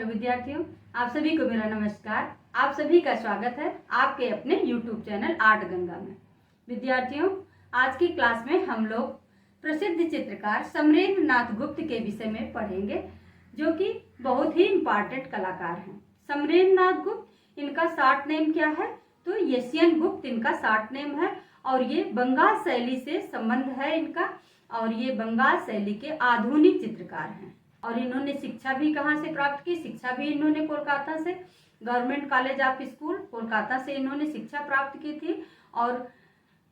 Hello विद्यार्थियों, आप सभी को मेरा नमस्कार। आप सभी का स्वागत है आपके अपने YouTube चैनल आर्ट गंगा में। विद्यार्थियों, आज की क्लास में हम लोग प्रसिद्ध चित्रकार समरेंद्र नाथ गुप्त के विषय में पढ़ेंगे, जो कि बहुत ही इम्पोर्टेंट कलाकार हैं। समरेंद्र नाथ गुप्त, इनका शॉर्ट नेम क्या है? तो एशियन गुप्त इनका शॉर्ट नेम है और ये बंगाल शैली से संबंध है इनका, और ये बंगाल शैली के आधुनिक चित्रकार हैं। और इन्होंने शिक्षा भी कहाँ से प्राप्त की? शिक्षा भी इन्होंने कोलकाता से, government college of school Kolkata से इन्होंने शिक्षा प्राप्त की थी। और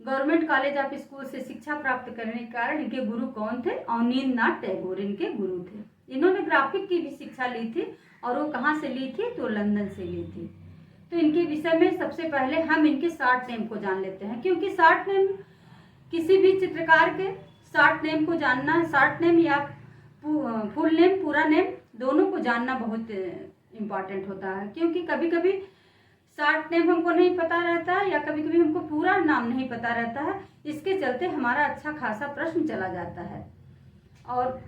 गवर्नमेंट कॉलेज ऑफ स्कूल से शिक्षा प्राप्त करने के कारण इनके गुरु कौन थे? अवनींद्र नाथ टैगोर इनके गुरु थे। इन्होंने ग्राफिक की भी शिक्षा ली थी, और वो कहाँ से ली थी? तो लंदन से ली थी। तो इनके विषय में सबसे पहले हम इनके शॉर्ट नेम को जान लेते हैं, क्योंकि शॉर्ट नेम किसी भी चित्रकार के शॉर्ट नेम को जानना, शॉर्ट नेम या फुल नेम, पूरा नेम, दोनों को जानना बहुत इम्पॉर्टेंट होता है। क्योंकि कभी कभी शॉर्ट नेम हमको नहीं पता रहता है या कभी कभी हमको पूरा नाम नहीं पता रहता है, इसके चलते हमारा अच्छा खासा प्रश्न चला जाता है। और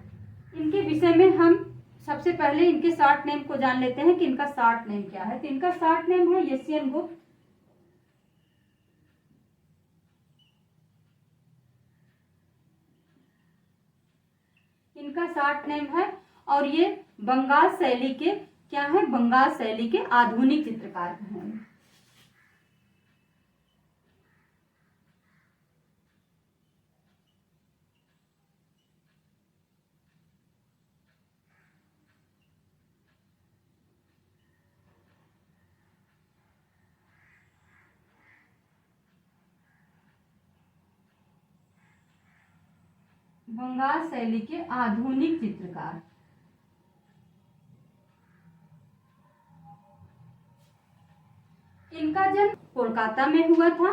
इनके विषय में हम सबसे पहले इनके शॉर्ट नेम को जान लेते हैं कि इनका शॉर्ट नेम क्या है। तो इनका शॉर्ट नेम है एशियन गुप्त। इनका शॉर्ट नेम है और ये बंगाल शैली के क्या है? बंगाल शैली के आधुनिक चित्रकार हैं। बंगाल शैली के आधुनिक चित्रकार। इनका जन्म कोलकाता में हुआ था।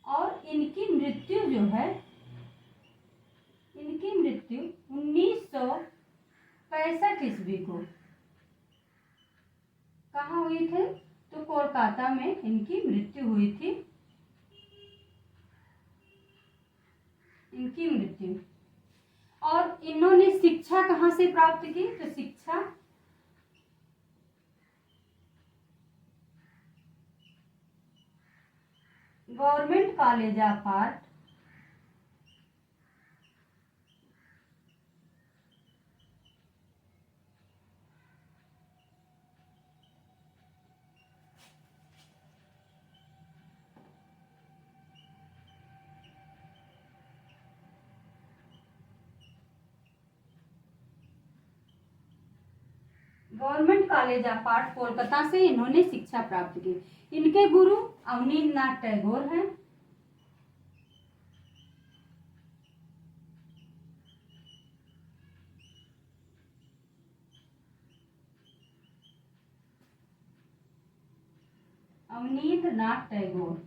और इनकी मृत्यु जो है, इनकी मृत्यु 1965 ईस्वी को कहाँ हुई थी? तो कोलकाता में इनकी मृत्यु हुई थी। इनकी मृत्यु। और इन्होंने शिक्षा कहाँ से प्राप्त की? तो शिक्षा government college of art, government college of art Kolkata से इन्होंने शिक्षा प्राप्त की। इनके गुरु अवनींद्र नाथ टैगोर हैं। अवनींद्र नाथ टैगोर।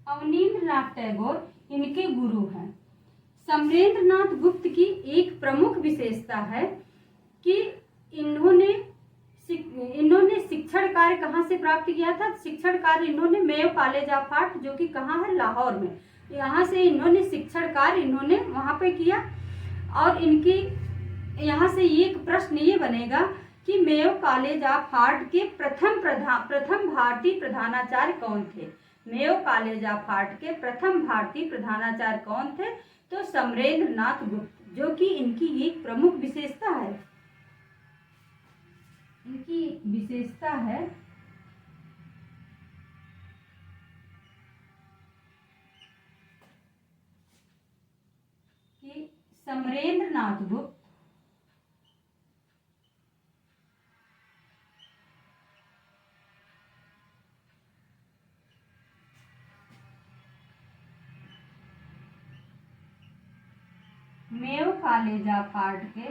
अवनींद्र नाथ टैगोर इनके गुरु हैं। समरेंद्र नाथ गुप्त की एक प्रमुख विशेषता है कि इन्होंने शिक्षण कार्य कहाँ से प्राप्त किया था? शिक्षण कार्य इन्होंने मेयो कॉलेज ऑफ आर्ट, जो कि कहाँ है? लाहौर में। यहाँ से इन्होंने शिक्षण कार्य इन्होंने वहाँ पे किया। और इनकी यहाँ से एक प्रश्न ये बनेगा कि मेयो कॉलेज ऑफ आर्ट के प्रथम भारतीय प्रधानाचार्य कौन थे? मेयो कॉलेज ऑफ आर्ट के प्रथम भारतीय प्रधानाचार्य कौन थे? तो समरेंद्र नाथ गुप्त, जो कि इनकी एक प्रमुख विशेषता है। इनकी विशेषता है कि समरेंद्र नाथ गुप्त मेयो कॉलेज ऑफ आर्ट के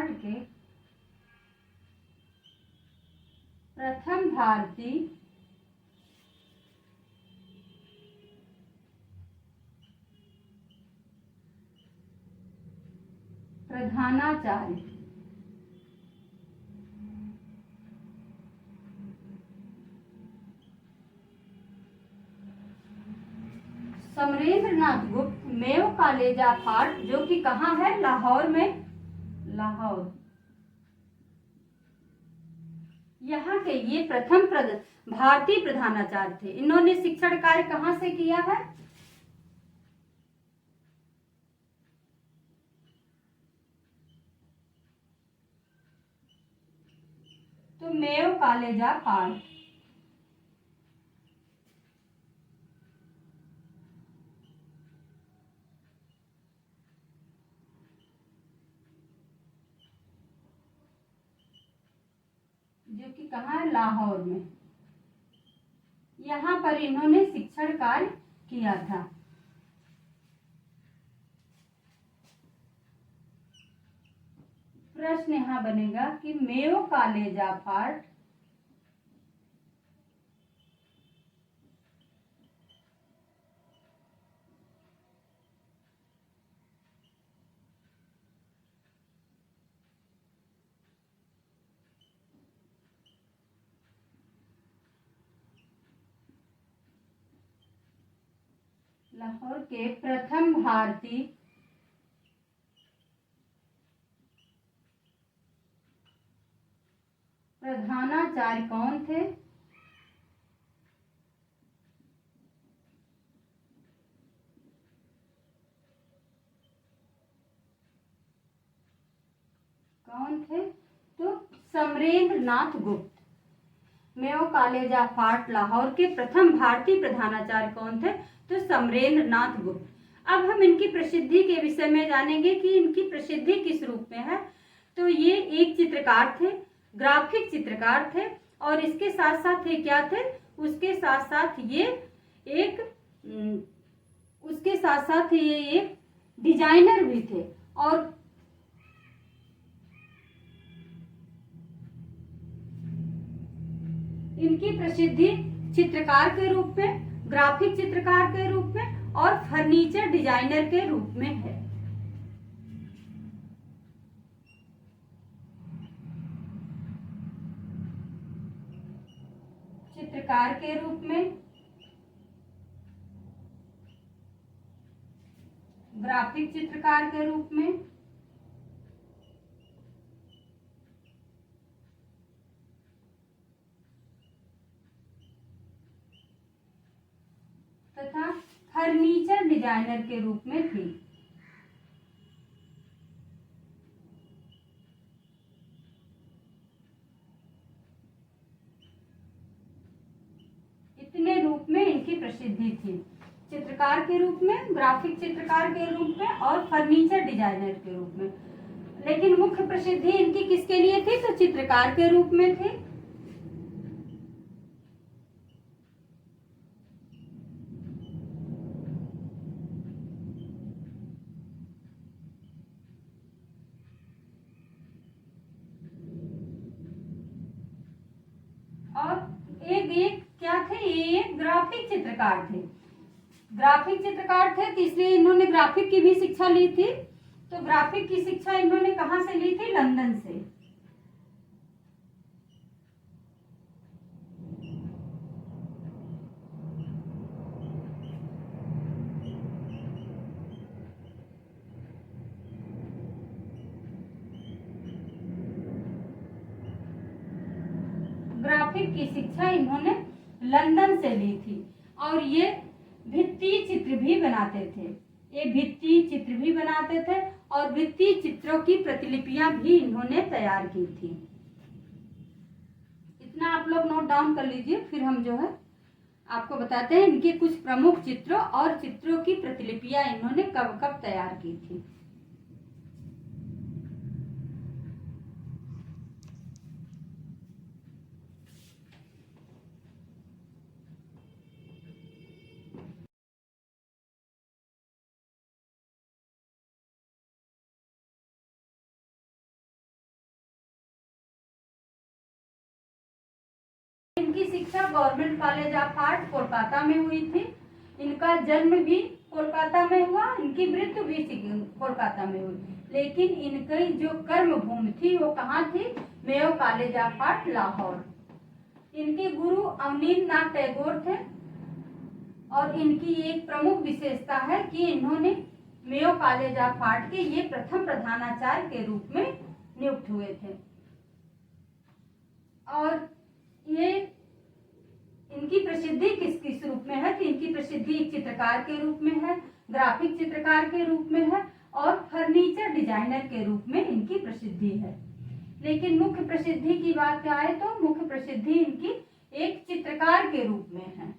भारत के प्रथम भारतीय प्रधानाचार्य। समरेंद्र नाथ गुप्त मेयो कॉलेज ऑफ आर्ट, जो कि कहाँ है? लाहौर में। लाहौर। यहाँ के ये प्रथम भारतीय प्रधानाचार्य थे। इन्होंने शिक्षण कार्य कहाँ से किया है? तो मेयो कॉलेज ऑफ आर्ट। जो कि कहाँ है? लाहौर में। यहाँ पर इन्होंने शिक्षण कार्य किया था। प्रश्न यहाँ बनेगा कि Mayo college of art Lahore के प्रथम भारतीय प्रधानाचार्य कौन थे? कौन थे? तो समरेंद्र नाथ गुप्त। Mayo college of art Lahore के प्रथम भारतीय प्रधानाचार्य कौन थे? तो समरेंद्र नाथ गुप्त। अब हम इनकी प्रसिद्धि के विषय में जानेंगे कि इनकी प्रसिद्धि किस रूप में है। तो ये एक चित्रकार थे, ग्राफिक चित्रकार थे, और इसके साथ साथ ये क्या थे? उसके साथ साथ ये एक डिजाइनर भी थे। और इनकी प्रसिद्धि चित्रकार के रूप में, ग्राफिक चित्रकार के रूप में और फर्नीचर डिजाइनर के रूप में है। चित्रकार के रूप में, ग्राफिक चित्रकार के रूप में तथा फर्नीचर डिजाइनर के रूप में थी। इतने रूप में इनकी प्रसिद्धि थी, चित्रकार के रूप में, ग्राफिक चित्रकार के रूप में और फर्नीचर डिजाइनर के रूप में। लेकिन मुख्य प्रसिद्धि इनकी किसके लिए थी? तो चित्रकार के रूप में थी। और एक क्या थे? ये ग्राफिक चित्रकार थे। ग्राफिक चित्रकार थे, तो इसलिए इन्होंने ग्राफिक की भी शिक्षा ली थी। तो ग्राफिक की शिक्षा इन्होंने कहाँ से ली थी? लंदन से। ग्राफिक की शिक्षा इन्होंने लंदन से ली थी। और ये भित्ति चित्र भी बनाते थे। ये भित्ति चित्र भी बनाते थे और भित्ति चित्रों की प्रतिलिपियां भी इन्होंने तैयार की थी। इतना आप लोग नोट डाउन कर लीजिए, फिर हम जो है आपको बताते हैं इनके कुछ प्रमुख चित्रों और चित्रों की प्रतिलिपियां इन्होंने कब कब तैयार की थी। इनकी शिक्षा government college of art Kolkata में हुई थी। इनका जन्म भी कोलकाता में हुआ, इनकी मृत्यु भी कोलकाता में हुई, लेकिन इनकी जो कर्म भूमि थी वो कहाँ थी? Mayo college of art Lahore. इनके गुरु अवनींद्रनाथ टैगोर थे और इनकी एक प्रमुख विशेषता है कि इन्होंने मेयो कॉलेज ऑफ आर्ट के ये प्रथम प्रधानाचार्य के रूप में नियुक्त हुए थे। और ये इनकी प्रसिद्धि किस किस रूप में है? तो इनकी प्रसिद्धि एक चित्रकार के रूप में है, ग्राफिक चित्रकार के रूप में है और फर्नीचर डिजाइनर के रूप में इनकी प्रसिद्धि है। लेकिन मुख्य प्रसिद्धि की बात आए तो मुख्य प्रसिद्धि इनकी एक चित्रकार के रूप में है।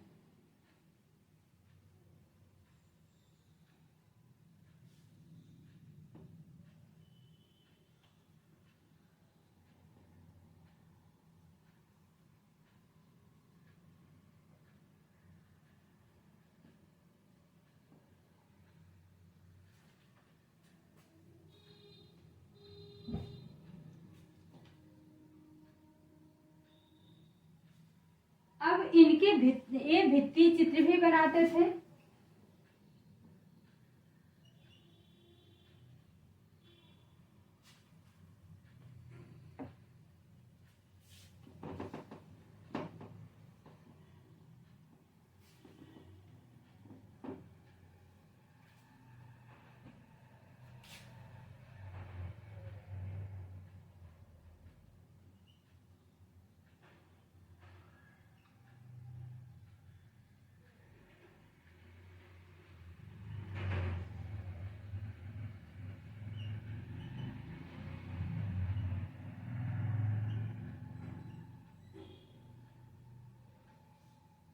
अब इनके ये भित्ति चित्र भी बनाते थे।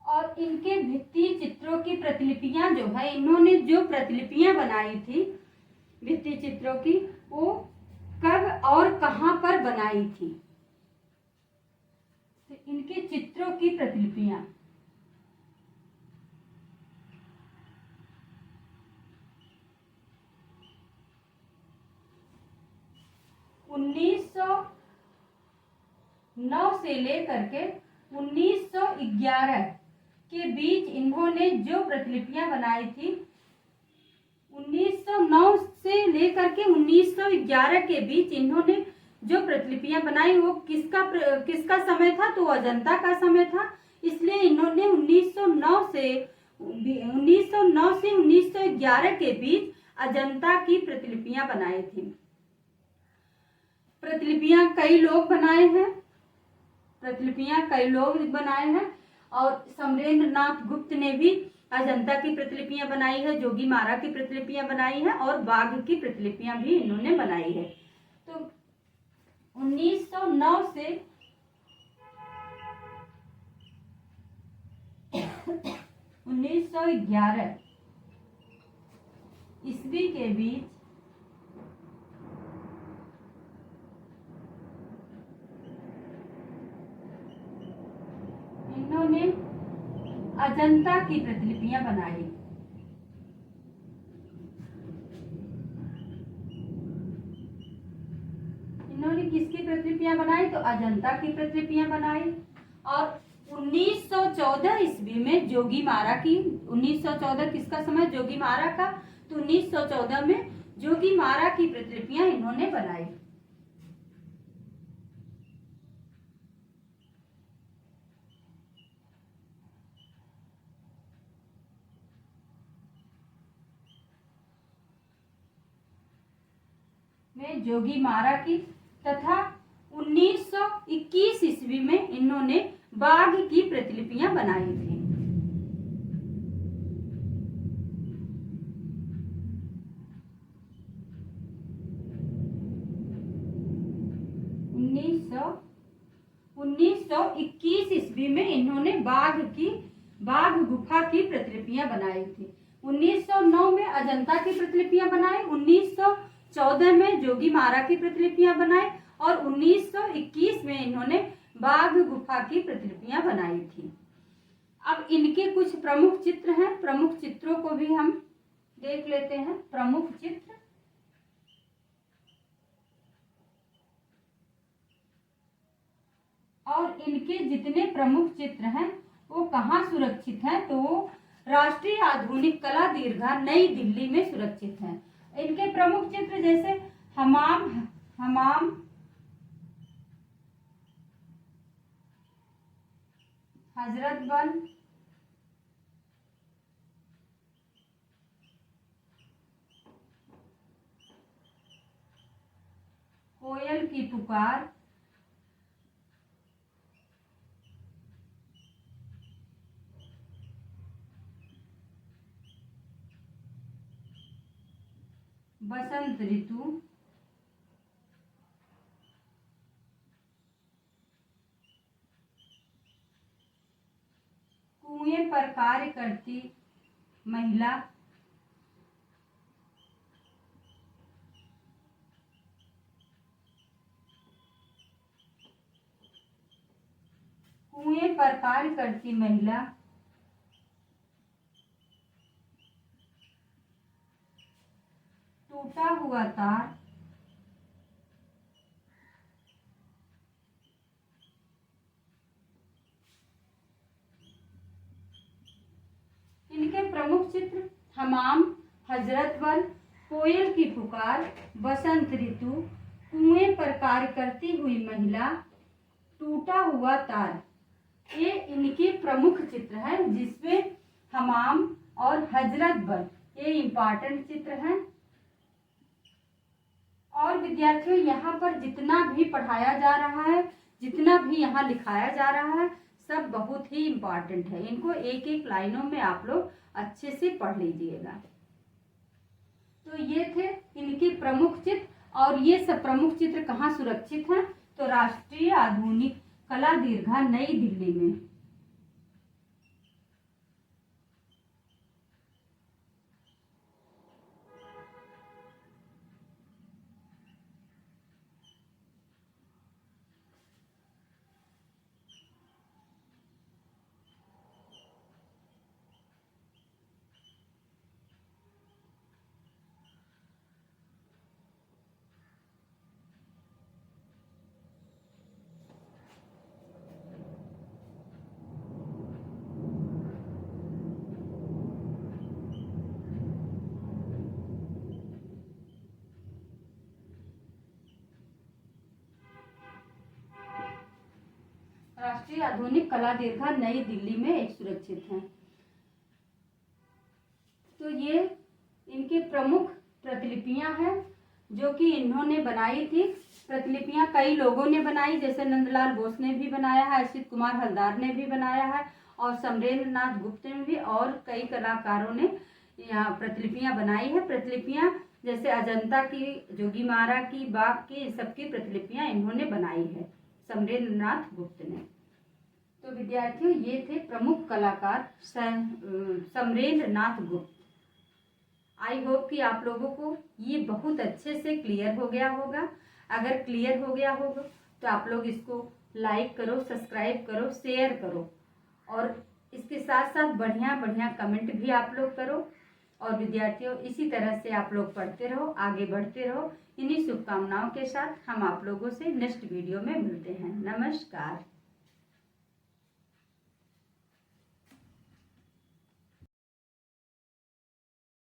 और इनके भित्ति चित्रों की प्रतिलिपियां जो है, इन्होंने जो प्रतिलिपियां बनाई थी भित्ति चित्रों की, वो कब और कहां पर बनाई थी? तो इनके चित्रों की प्रतिलिपियां 1909 से लेकर के 1911 के बीच इन्होंने जो प्रतिलिपियां बनाई थी, 1909 से लेकर के 1911 के बीच इन्होंने जो प्रतिलिपियां बनाई वो किसका समय था? तो अजंता का समय था। इसलिए इन्होंने 1909 से 1911 के बीच अजंता की प्रतिलिपियां बनाई थी। प्रतिलिपियां कई लोग बनाए हैं और समरेंद्रनाथ गुप्त ने भी अजंता की प्रतिलिपियां बनाई है, जोगी मारा की प्रतिलिपियां बनाई है और बाघ की प्रतिलिपियां भी इन्होंने बनाई है। तो 1909 से 1911 ईस्वी के बीच इन्होंने अजंता की प्रतिलिपियां बनाई। इन्होंने किसकी प्रतिलिपियां बनाई? तो अजंता की प्रतिलिपियां बनाई। और 1914 ईस्वी में जोगी मारा की, 1914 किसका समय? जोगी मारा का। तो 1914 में जोगी मारा की प्रतिलिपियां इन्होंने बनाई। में जोगी मारा की तथा 1921 ईस्वी में इन्होंने बाघ की प्रतिलिपियां बनाई थी। उन्नीस सौ 21 ईस्वी में इन्होंने बाघ गुफा की प्रतिलिपियां बनाई थी। 1909 में अजंता की प्रतिलिपियां बनाई, 1914 में जोगी मारा की प्रतिलिपियां बनाई और 1921 में इन्होंने बाघ गुफा की प्रतिलिपियां बनाई थी। अब इनके कुछ प्रमुख चित्र हैं, प्रमुख चित्रों को भी हम देख लेते हैं। प्रमुख चित्र और इनके जितने प्रमुख चित्र हैं वो कहाँ सुरक्षित हैं, तो राष्ट्रीय आधुनिक कला दीर्घा नई दिल्ली में सुरक्षित हैं। इनके प्रमुख चित्र जैसे हमाम हमाम हजरतबल, कोयल की पुकार, बसंत ऋतु, कुएं पर कार्य करती महिला, कुएं पर कार्य करती महिला, टूटा हुआ तार, इनके प्रमुख चित्र हमाम, हजरतबल, कोयल की पुकार, बसंत ऋतु, कुएं पर कार्य करती हुई महिला, टूटा हुआ तार, ये इनके प्रमुख चित्र हैं, जिसमें हमाम और हजरतबल ये इम्पॉर्टेंट चित्र हैं। और विद्यार्थियों, यहाँ पर जितना भी पढ़ाया जा रहा है, जितना भी यहाँ लिखाया जा रहा है, सब बहुत ही इम्पॉर्टेंट है। इनको एक एक लाइनों में आप लोग अच्छे से पढ़ लीजिएगा। तो ये थे इनके प्रमुख चित्र, और ये सब प्रमुख चित्र कहाँ सुरक्षित हैं, तो राष्ट्रीय आधुनिक कला दीर्घा नई दिल्ली में। राष्ट्रीय आधुनिक कला दीर्घा नई दिल्ली में एक सुरक्षित है। तो ये इनके प्रमुख प्रतिलिपियां हैं जो कि इन्होंने बनाई थी। प्रतिलिपियां कई लोगों ने बनाई, जैसे नंदलाल बोस ने भी बनाया है, असित कुमार हलदार ने भी बनाया है, और समरेंद्र नाथ गुप्त ने भी, और कई कलाकारों ने यहाँ प्रतिलिपियां बनाई है। प्रतिलिपियां जैसे अजंता की, जोगीमारा की, बाघ की, इन सबकी प्रतिलिपियां इन्होंने बनाई है समरेंद्र नाथ गुप्त ने। तो विद्यार्थियों, ये थे प्रमुख कलाकार समरेंद्र नाथ गुप्त। आई होप कि आप लोगों को ये बहुत अच्छे से क्लियर हो गया होगा। अगर क्लियर हो गया होगा तो आप लोग इसको लाइक करो, सब्सक्राइब करो, शेयर करो, और इसके साथ साथ बढ़िया बढ़िया कमेंट भी आप लोग करो। और विद्यार्थियों, इसी तरह से आप लोग पढ़ते रहो, आगे बढ़ते रहो। इन्हीं शुभकामनाओं के साथ हम आप लोगों से नेक्स्ट वीडियो में मिलते हैं। नमस्कार।